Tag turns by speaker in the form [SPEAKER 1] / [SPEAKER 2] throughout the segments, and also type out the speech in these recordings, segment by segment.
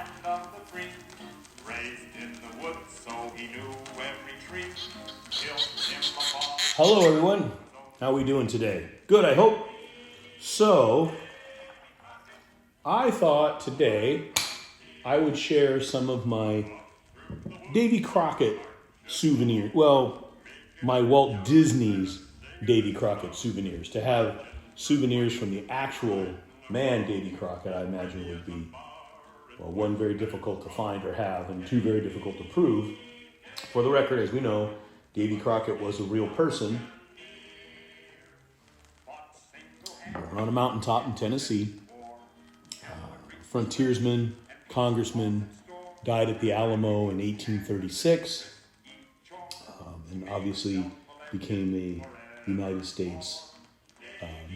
[SPEAKER 1] land of the free. Raised in the woods, so he knew every tree. Built him a farm.
[SPEAKER 2] Hello, everyone. How are we doing today? Good, I hope. So, I thought today I would share some of my Davy Crockett souvenirs. Well, my Walt Disney's Davy Crockett souvenirs. To have souvenirs from the actual man Davy Crockett, I imagine would be, well, one, very difficult to find or have, and two, very difficult to prove. For the record, as we know, Davy Crockett was a real person. Born on a mountaintop in Tennessee. Frontiersman, congressman, died at the Alamo in 1836. And obviously became a United States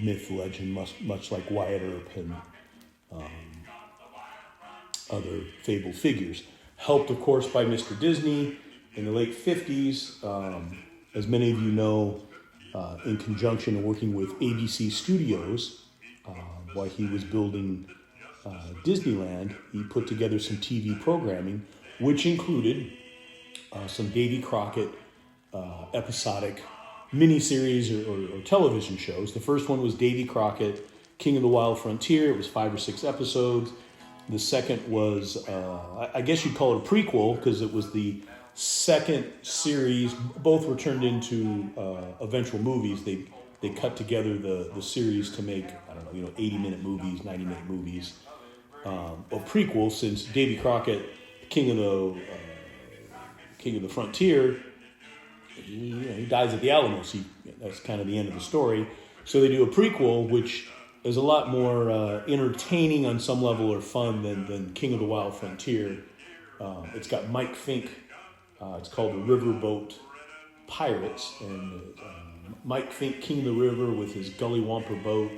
[SPEAKER 2] myth, legend, much like Wyatt Earp and other fabled figures. Helped, of course, by Mr. Disney in the late 50s. As many of you know, in conjunction and working with ABC Studios, while he was building Disneyland, he put together some TV programming, which included some Davy Crockett episodic miniseries or television shows. The first one was Davy Crockett, King of the Wild Frontier. It was 5 or 6 episodes. The second was, I guess you'd call it a prequel, because it was the second series. Both were turned into eventual movies. They cut together the series to make, 80-minute movies, 90-minute movies. A prequel, since Davy Crockett, King of the Frontier, he dies at the Alamo. So that's kind of the end of the story. So they do a prequel, which is a lot more entertaining on some level, or fun than King of the Wild Frontier. It's got Mike Fink. It's called The Riverboat Pirates, and Mike Fink, King of the River, with his Gully Wamper boat.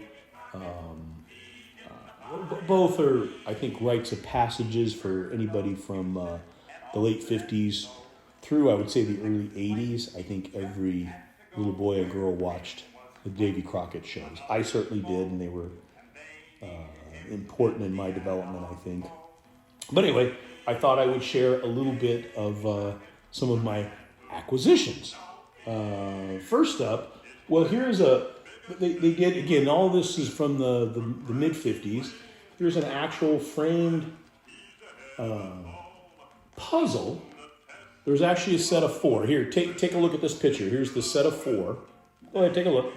[SPEAKER 2] Both are, I think, rites of passages for anybody from the late 50s through, I would say, the early 80s. I think every little boy or girl watched the Davy Crockett shows. I certainly did, and they were important in my development, I think. But anyway, I thought I would share a little bit of some of my acquisitions. First up, well, here's they did, again, all this is from the mid-50s. Here's an actual framed puzzle. There's actually a set of 4. Here, take a look at this picture. Here's the set of 4. Go ahead, take a look.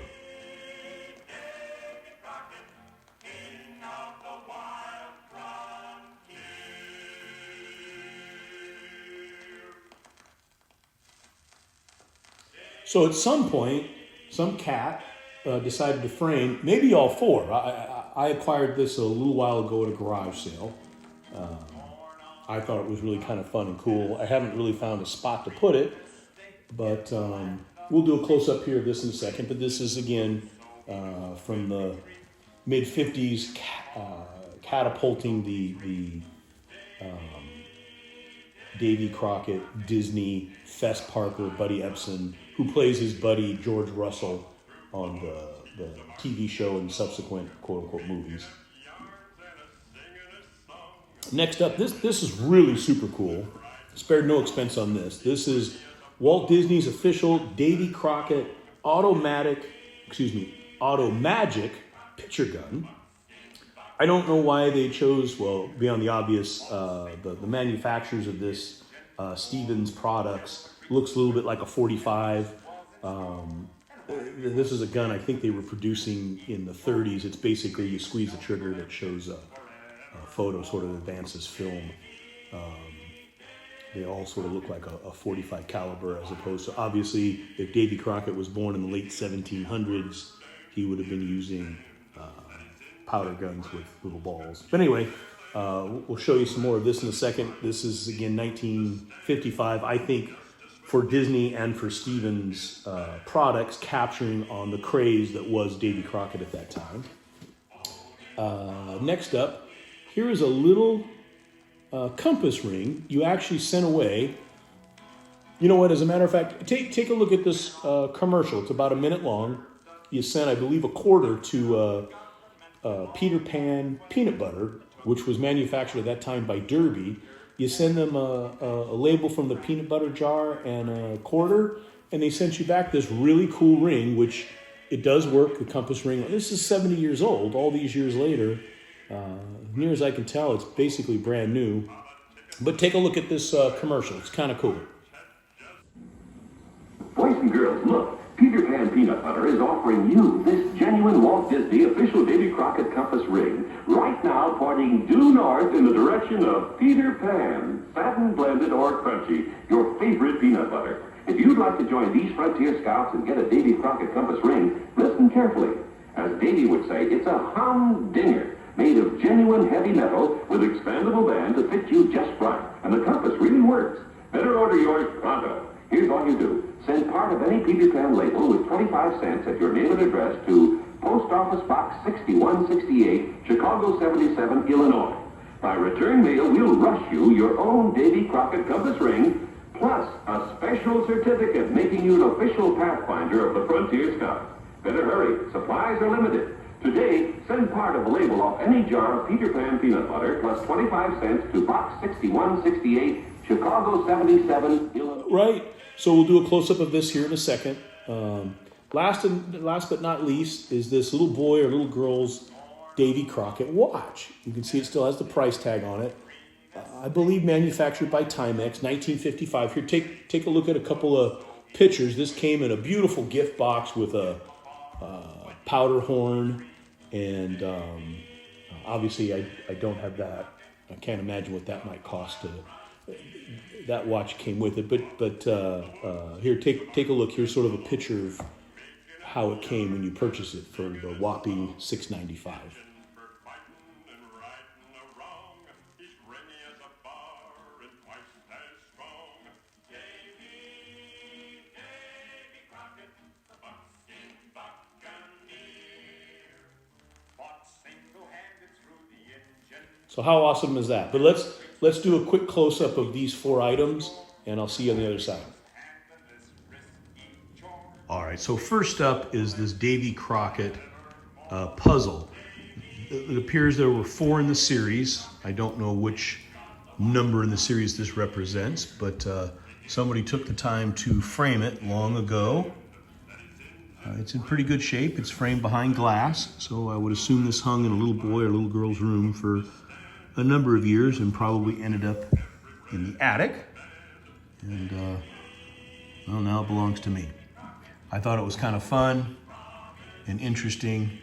[SPEAKER 2] So at some point, some cat decided to frame, maybe all 4. I acquired this a little while ago at a garage sale. I thought it was really kind of fun and cool. I haven't really found a spot to put it, but we'll do a close-up here of this in a second. But this is, again, from the mid-50s, catapulting the Davy Crockett, Disney, Fess Parker, Buddy Ebsen, who plays his buddy George Russell on the TV show and subsequent quote-unquote movies. Next up, this is really super cool. Spared no expense on this. This is Walt Disney's official Davy Crockett Automagic picture gun. I don't know why they chose, well, beyond the obvious, the manufacturers of this, Stevens Products, looks a little bit like a 45. This is a gun I think they were producing in the 30s. It's basically, you squeeze the trigger that shows a photo, sort of advances film. They all sort of look like a 45 caliber, as opposed to, obviously, if Davy Crockett was born in the late 1700s, he would have been using powder guns with little balls. But anyway, we'll show you some more of this in a second. This is, again, 1955. I think for Disney and for Stevens Products, capturing on the craze that was Davy Crockett at that time. Next up, here is a little compass ring you actually sent away. You know what, as a matter of fact, take a look at this commercial. It's about a minute long. You sent, I believe, a quarter to Peter Pan Peanut Butter which was manufactured at that time by Derby. You send them a label from the peanut butter jar and a quarter, and they sent you back this really cool ring, which it does work, the compass ring. This is 70 years old, all these years later. Near as I can tell, it's basically brand new. But take a look at this commercial. It's kind of cool.
[SPEAKER 3] Boys and girls, look. Peter Pan Peanut Butter is offering you this genuine Walt Disney official Davy Crockett compass ring. Right now, pointing due north in the direction of Peter Pan. Satin blended or crunchy, your favorite peanut butter. If you'd like to join these Frontier Scouts and get a Davy Crockett compass ring, listen carefully. As Davy would say, it's a humdinger, made of genuine heavy metal with expandable band to fit you just right. And the compass really works. Better order yours pronto. Here's all you do. Send part of any Peter Pan label with 25 cents at your name and address to Post Office Box 6168, Chicago 77, Illinois. By return mail, we'll rush you your own Davy Crockett compass ring, plus a special certificate making you an official pathfinder of the Frontier Scouts. Better hurry. Supplies are limited. Today, send part of a label off any jar of Peter Pan peanut butter plus 25 cents to Box 6168, Chicago 77, Illinois.
[SPEAKER 2] Right. So we'll do a close-up of this here in a second. Last but not least is this little boy or little girl's Davy Crockett watch. You can see it still has the price tag on it. I believe manufactured by Timex, 1955. Here, take a look at a couple of pictures. This came in a beautiful gift box with a powder horn, and obviously I don't have that. I can't imagine what that might cost. That watch came with it, but here, take a look. Here's sort of a picture of how it came when you purchased it for the whopping $6.95. So how awesome is that? But let's do a quick close-up of these 4 items, and I'll see you on the other side. All right, so first up is this Davy Crockett puzzle. It appears there were 4 in the series. I don't know which number in the series this represents, but somebody took the time to frame it long ago. It's in pretty good shape. It's framed behind glass, so I would assume this hung in a little boy or little girl's room for a number of years and probably ended up in the attic. And well, now it belongs to me. I thought it was kind of fun and interesting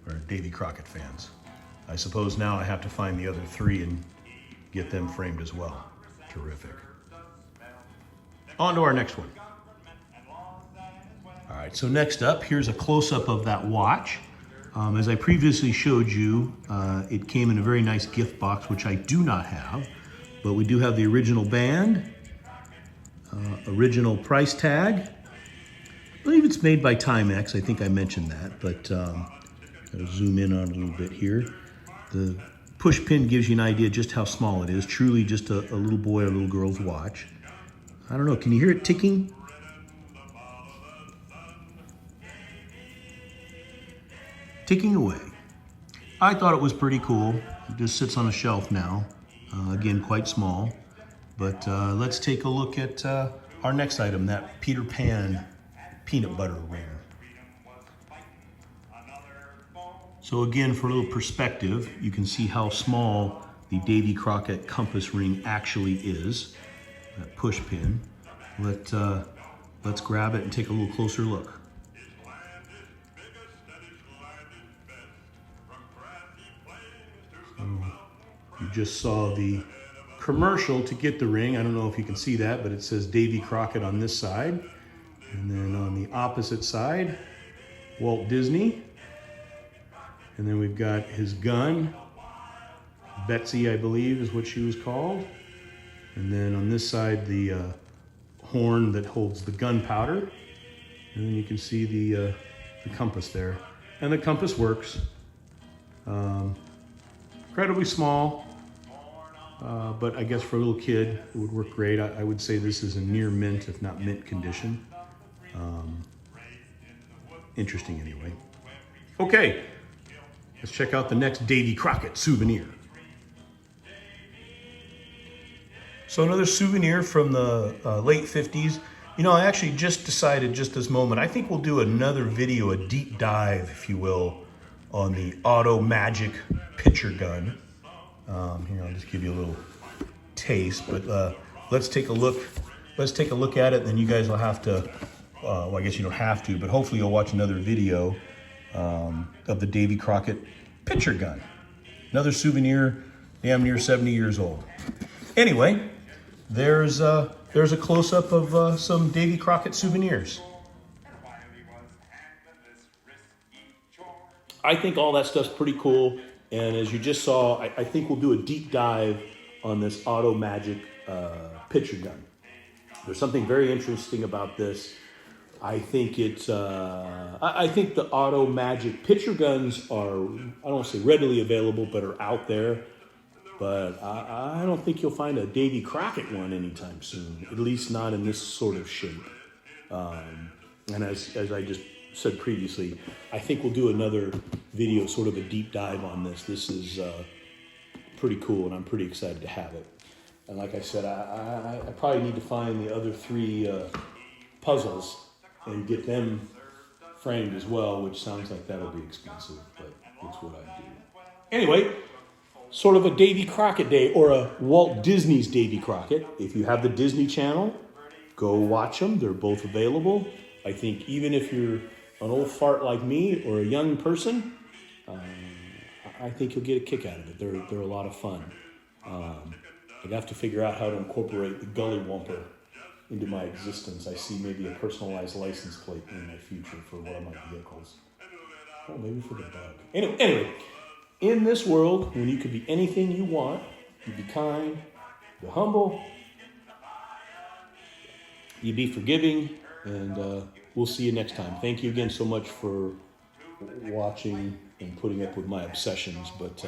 [SPEAKER 2] for Davy Crockett fans. I suppose now I have to find the other 3 and get them framed as well. Terrific. On to our next one. All right, so next up, here's a close-up of that watch. As I previously showed you, it came in a very nice gift box, which I do not have, but we do have the original band, original price tag. I believe it's made by Timex. I think I mentioned that, but I'll zoom in on it a little bit here. The push pin gives you an idea just how small it is. Truly just a little boy or little girl's watch. I don't know, can you hear it ticking? Ticking away. I thought it was pretty cool. It just sits on a shelf now. Again, quite small. But let's take a look at our next item, that Peter Pan peanut butter ring. So again, for a little perspective, you can see how small the Davy Crockett compass ring actually is. That push pin. Let's grab it and take a little closer look. You just saw the commercial to get the ring. I don't know if you can see that, but it says Davy Crockett on this side. And then on the opposite side, Walt Disney. And then we've got his gun. Betsy, I believe, is what she was called. And then on this side, the horn that holds the gunpowder. And then you can see the compass there. And the compass works. Incredibly small, but I guess for a little kid, it would work great. I would say this is in near mint, if not mint condition. Interesting anyway. Okay, let's check out the next Davy Crockett souvenir. So another souvenir from the late 50s. You know, I actually just decided just this moment, I think we'll do another video, a deep dive, if you will, on the Auto Magic picture gun. Here, I'll just give you a little taste, but let's take a look. Let's take a look at it, and then you guys will have to, well, I guess you don't have to, but hopefully you'll watch another video of the Davy Crockett picture gun. Another souvenir, damn near 70 years old. Anyway, there's a close-up of some Davy Crockett souvenirs. I think all that stuff's pretty cool, and as you just saw, I think we'll do a deep dive on this Auto Magic picture gun. There's something very interesting about this. I think it's, I think the Auto Magic picture guns are, I don't want to say readily available, but are out there. But I don't think you'll find a Davy Crockett one anytime soon, at least not in this sort of shape. And as I just said previously, I think we'll do another video, sort of a deep dive on this. This is pretty cool, and I'm pretty excited to have it. And like I said, I probably need to find the other 3 puzzles and get them framed as well, which sounds like that'll be expensive, but it's what I do. Anyway, sort of a Davy Crockett day, or a Walt Disney's Davy Crockett. If you have the Disney Channel, go watch them. They're both available. I think even if you're an old fart like me or a young person, I think you'll get a kick out of it. They're a lot of fun. I'd have to figure out how to incorporate the Gully Wumper into my existence. I see maybe a personalized license plate in my future for one of my vehicles. Oh, maybe for the bug. Anyway, in this world, when you could be anything you want, you be kind, you're humble, you be forgiving, and we'll see you next time. Thank you again so much for watching and putting up with my obsessions, but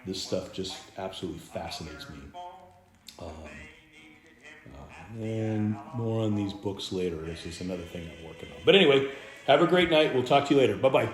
[SPEAKER 2] this stuff just absolutely fascinates me. And more on these books later. This is another thing I'm working on. But anyway, have a great night. We'll talk to you later. Bye-bye.